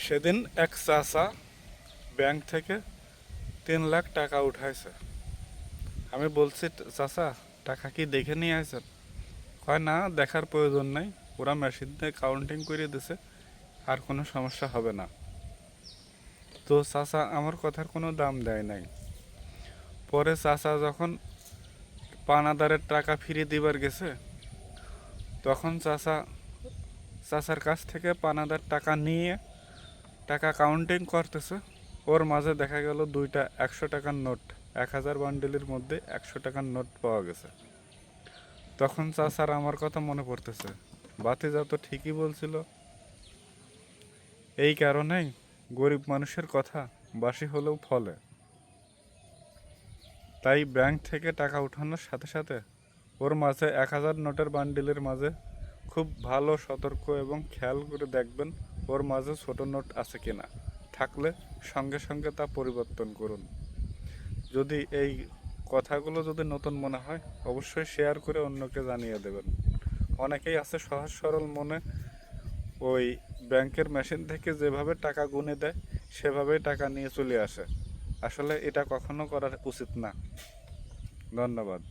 সেদিন এক চাচা ব্যাংক থেকে 3 লাখ টাকা উঠাইছে। আমি বলছি, চাচা টাকা কি দেখে নিয়ে আসেন? কয় না, দেখার প্রয়োজন নাই, ওরা মেশিন দিয়ে কাউন্টিং করে দিছে, আর কোনো সমস্যা হবে না। তো চাচা আমার কথার কোনো দাম দেয় নাই। পরে চাচা যখন পানাদারের টাকা ফিরিয়ে দিবার গেছে, তখন চাচার কাছ থেকে পানাদার টাকা নিয়ে টাকা কাউন্টিং করতেছে। ওর মাঝে দেখা গেল 2টা 100 টাকার নোট, 1000 বান্ডিলের মধ্যে 100 টাকার নোট পাওয়া গেছে। তখন চাচার আমার কথা মনে পড়তেছে, ভাতিজা তো ঠিকই বলছিল। এই কারণেই গরিব মানুষের কথা বাসি হলেও ফলে। তাই ব্যাংক থেকে টাকা উঠানোর সাথে সাথে ওর মাঝে 1000 নোটের বান্ডিলের মাঝে খুব ভালো সতর্ক এবং খেয়াল করে দেখবেন ওর মাঝে ছোট নোট আছে কিনা। থাকলে সঙ্গে সঙ্গে তা পরিবর্তন করুন। যদি এই কথাগুলো যদি নতুন মনে হয়, অবশ্যই শেয়ার করে অন্যকে জানিয়ে দেবেন। অনেকেই আছে সহজ সরল মনে ওই ব্যাংকের মেশিন থেকে যেভাবে টাকা গুনে দেয় সেভাবেই টাকা নিয়ে চলে আসে। আসলে এটা কখনো করা উচিত না। ধন্যবাদ।